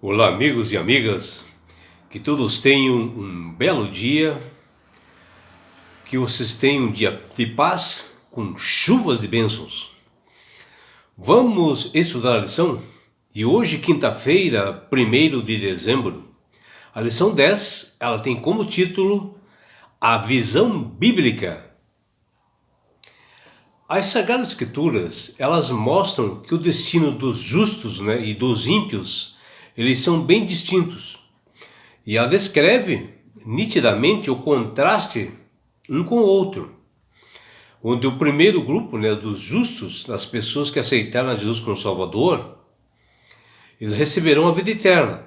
Olá, amigos e amigas, que todos tenham um belo dia, que vocês tenham um dia de paz com chuvas de bênçãos. Vamos estudar a lição? E hoje, quinta-feira, 1º de dezembro, a lição 10, ela tem como título A Visão Bíblica. As Sagradas Escrituras, elas mostram que o destino dos justos, e dos ímpios, eles são bem distintos. E ela descreve nitidamente o contraste um com o outro. Onde o primeiro grupo, dos justos, das pessoas que aceitaram a Jesus como Salvador, eles receberão a vida eterna.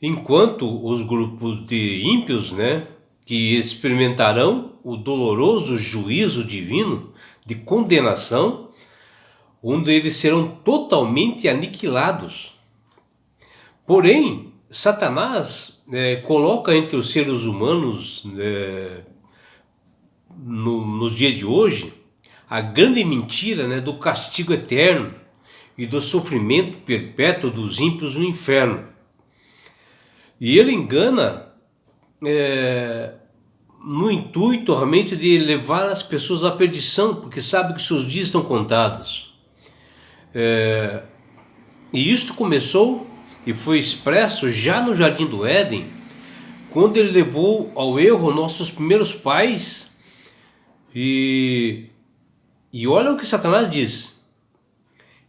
Enquanto os grupos de ímpios, que experimentarão o doloroso juízo divino de condenação, onde eles serão totalmente aniquilados. Porém, Satanás coloca entre os seres humanos, nos dias de hoje, a grande mentira do castigo eterno e do sofrimento perpétuo dos ímpios no inferno. E ele engana no intuito realmente de levar as pessoas à perdição, porque sabe que seus dias estão contados. E isto começou e foi expresso já no Jardim do Éden, quando ele levou ao erro nossos primeiros pais. E olha o que Satanás diz: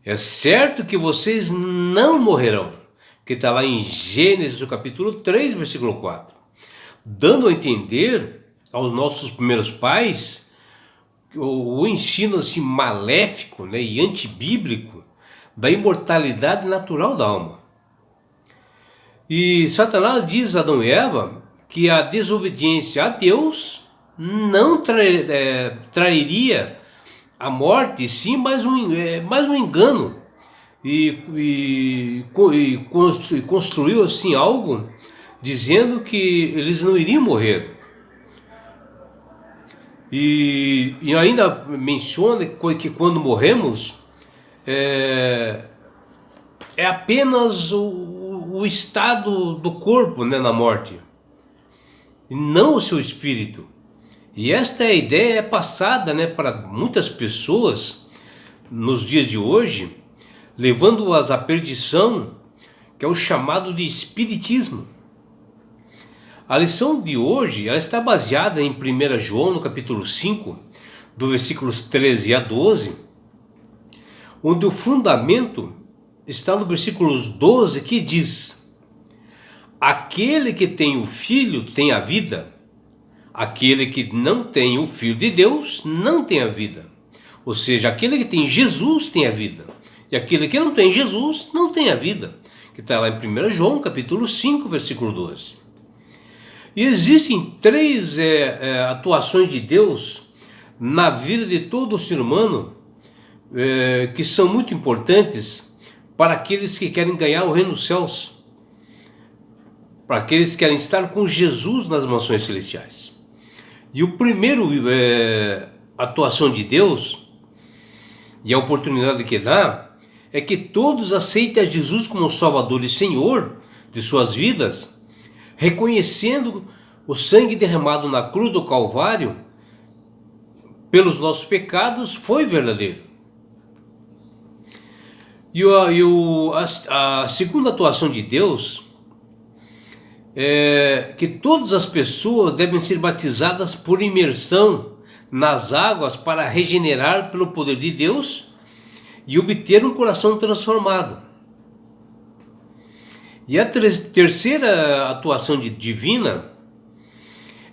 é certo que vocês não morrerão, que está lá em Gênesis, no capítulo 3, versículo 4, dando a entender aos nossos primeiros pais o ensino assim, maléfico e antibíblico da imortalidade natural da alma. E Satanás diz a Adão e Eva que a desobediência a Deus não trairia a morte, sim mais um engano. E construiu assim algo dizendo que eles não iriam morrer. E ainda menciona que quando morremos é apenas o estado do corpo na morte, e não o seu espírito. E esta ideia é passada para muitas pessoas nos dias de hoje, levando-as à perdição, que é o chamado de espiritismo. A lição de hoje ela está baseada em 1 João, no capítulo 5, do versículos 13 a 12, onde o fundamento está no versículo 12, que diz: aquele que tem o Filho tem a vida, aquele que não tem o Filho de Deus não tem a vida. Ou seja, aquele que tem Jesus tem a vida, e aquele que não tem Jesus não tem a vida, que está lá em 1 João, capítulo 5, versículo 12. E existem três atuações de Deus na vida de todo ser humano, que são muito importantes para aqueles que querem ganhar o reino dos céus, para aqueles que querem estar com Jesus nas mansões celestiais. E o primeiro atuação de Deus, e a oportunidade que dá, é que todos aceitem a Jesus como Salvador e Senhor de suas vidas, reconhecendo o sangue derramado na cruz do Calvário pelos nossos pecados foi verdadeiro. E a segunda atuação de Deus é que todas as pessoas devem ser batizadas por imersão nas águas para regenerar pelo poder de Deus e obter um coração transformado. E a terceira atuação divina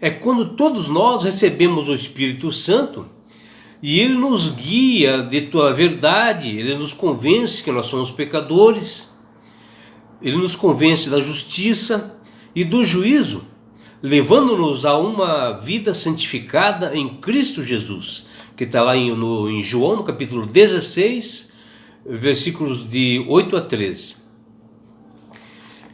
é quando todos nós recebemos o Espírito Santo e ele nos guia de tua verdade, ele nos convence que nós somos pecadores, ele nos convence da justiça e do juízo, levando-nos a uma vida santificada em Cristo Jesus, que está lá em João, no capítulo 16, versículos de 8 a 13.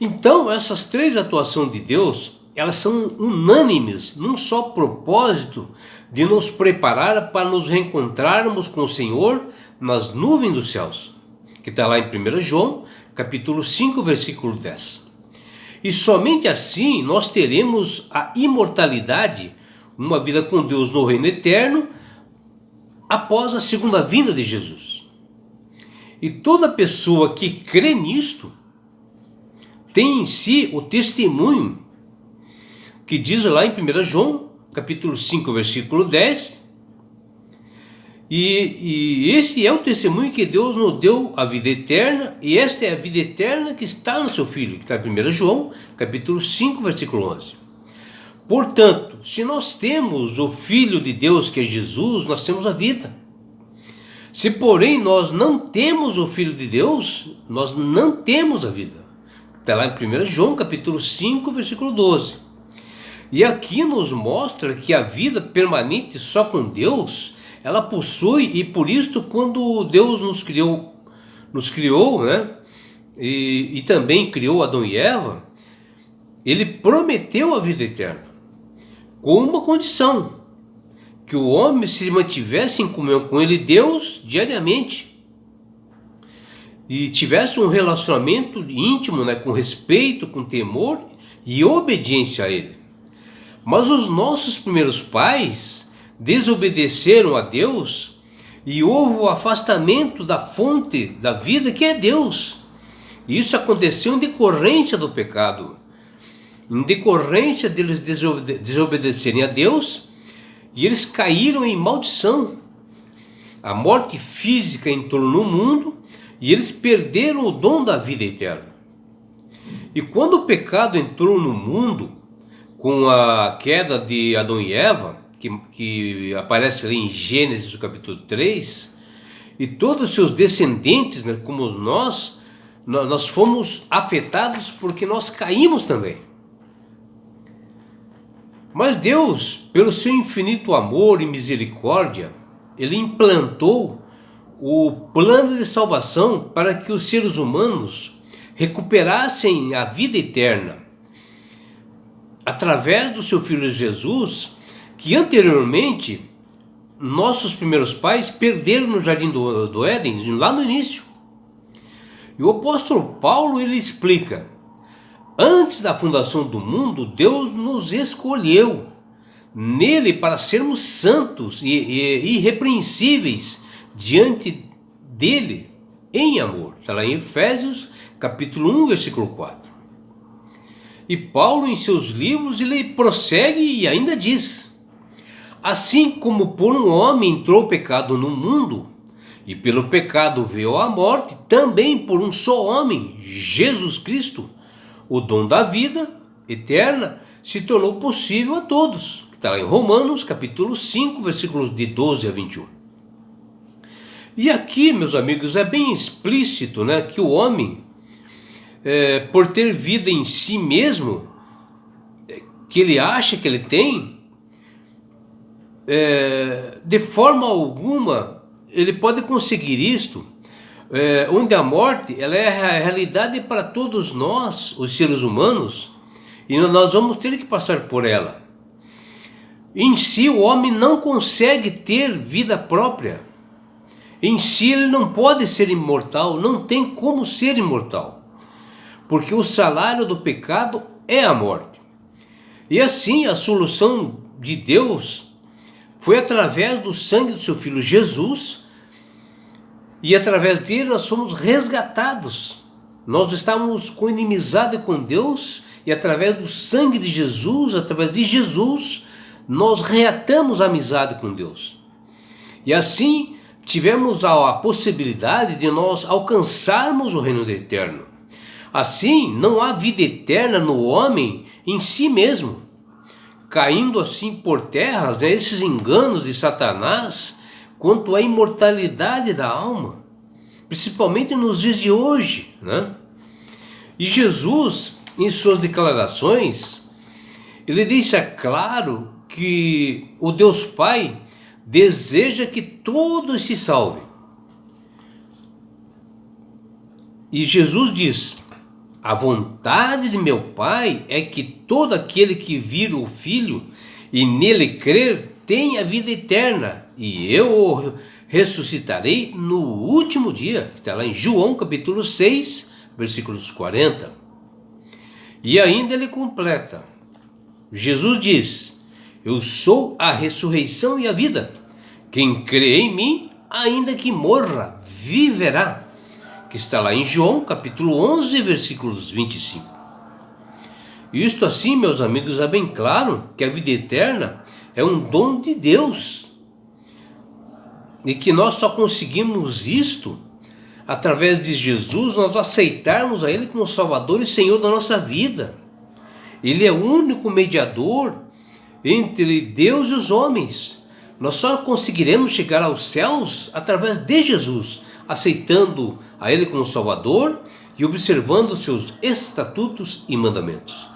Então, essas três atuações de Deus, elas são unânimes num só propósito de nos preparar para nos reencontrarmos com o Senhor nas nuvens dos céus, que está lá em 1 João, capítulo 5, versículo 10. E somente assim nós teremos a imortalidade, uma vida com Deus no reino eterno, após a segunda vinda de Jesus. E toda pessoa que crê nisto tem em si o testemunho que diz lá em 1 João, capítulo 5, versículo 10, e esse é o testemunho que Deus nos deu a vida eterna, e esta é a vida eterna que está no seu Filho, que está em 1 João, capítulo 5, versículo 11. Portanto, se nós temos o Filho de Deus, que é Jesus, nós temos a vida. Se porém nós não temos o Filho de Deus, nós não temos a vida. Está lá em 1 João, capítulo 5, versículo 12. E aqui nos mostra que a vida permanente só com Deus, ela possui, e por isso quando Deus nos criou, né? E também criou Adão e Eva, Ele prometeu a vida eterna, com uma condição: que o homem se mantivesse em comunhão com Ele, Deus, diariamente, e tivesse um relacionamento íntimo, né, com respeito, com temor e obediência a Ele. Mas os nossos primeiros pais desobedeceram a Deus e houve o afastamento da fonte da vida, que é Deus. E isso aconteceu em decorrência do pecado, em decorrência deles desobedecerem a Deus, e eles caíram em maldição. A morte física entrou no mundo e eles perderam o dom da vida eterna. E quando o pecado entrou no mundo, com a queda de Adão e Eva, que aparece ali em Gênesis capítulo 3, e todos os seus descendentes, né, como nós fomos afetados porque nós caímos também. Mas Deus, pelo seu infinito amor e misericórdia, Ele implantou o plano de salvação para que os seres humanos recuperassem a vida eterna, através do seu Filho Jesus, que anteriormente nossos primeiros pais perderam no jardim do Éden, lá no início. E o apóstolo Paulo, ele explica: antes da fundação do mundo, Deus nos escolheu nele para sermos santos e irrepreensíveis diante dele em amor. Está lá em Efésios capítulo 1, versículo 4. E Paulo, em seus livros, ele prossegue e ainda diz: assim como por um homem entrou o pecado no mundo, e pelo pecado veio a morte, também por um só homem, Jesus Cristo, o dom da vida eterna se tornou possível a todos. Está lá em Romanos capítulo 5, versículos de 12 a 21. E aqui, meus amigos, é bem explícito, né, que o homem, por ter vida em si mesmo, que ele acha que ele tem, de forma alguma ele pode conseguir isto, onde a morte ela é a realidade para todos nós, os seres humanos, e nós vamos ter que passar por ela. Em si o homem não consegue ter vida própria, em si ele não pode ser imortal, não tem como ser imortal, porque o salário do pecado é a morte. E assim a solução de Deus foi através do sangue do seu Filho Jesus, e através dele nós fomos resgatados. Nós estávamos com inimizade com Deus, e através do sangue de Jesus, através de Jesus, nós reatamos a amizade com Deus. E assim tivemos a possibilidade de nós alcançarmos o reino eterno. Assim, não há vida eterna no homem em si mesmo, caindo assim por terra, né, esses enganos de Satanás quanto à imortalidade da alma, principalmente nos dias de hoje, né? E Jesus, em suas declarações, ele deixa claro que o Deus Pai deseja que todos se salvem. E Jesus diz: a vontade de meu Pai é que todo aquele que vir o Filho e nele crer tenha vida eterna, e eu o ressuscitarei no último dia. Está lá em João capítulo 6, versículos 40. E ainda ele completa. Jesus diz: eu sou a ressurreição e a vida. Quem crê em mim, ainda que morra, viverá. Que está lá em João, capítulo 11, versículos 25. Isto assim, meus amigos, é bem claro que a vida eterna é um dom de Deus. E que nós só conseguimos isto através de Jesus, nós aceitarmos a Ele como Salvador e Senhor da nossa vida. Ele é o único mediador entre Deus e os homens. Nós só conseguiremos chegar aos céus através de Jesus, aceitando a Ele como Salvador e observando os seus estatutos e mandamentos.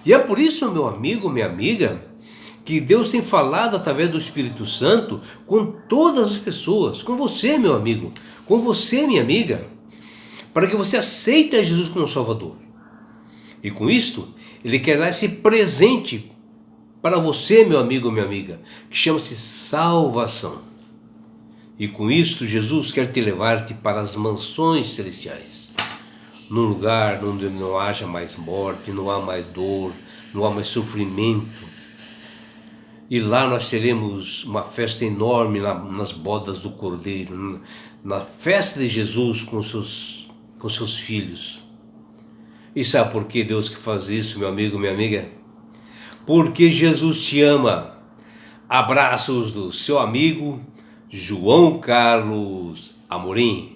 E é por isso, meu amigo, minha amiga, que Deus tem falado através do Espírito Santo com todas as pessoas, com você, meu amigo, com você, minha amiga, para que você aceite a Jesus como Salvador. E com isto, Ele quer dar esse presente para você, meu amigo, minha amiga, que chama-se salvação. E com isto, Jesus quer te levar-te para as mansões celestiais, num lugar onde não haja mais morte, não há mais dor, não há mais sofrimento. E lá nós teremos uma festa enorme nas bodas do Cordeiro, na festa de Jesus com seus filhos. E sabe por que Deus que faz isso, meu amigo, minha amiga? Porque Jesus te ama. Abraços do seu amigo João Carlos Amorim.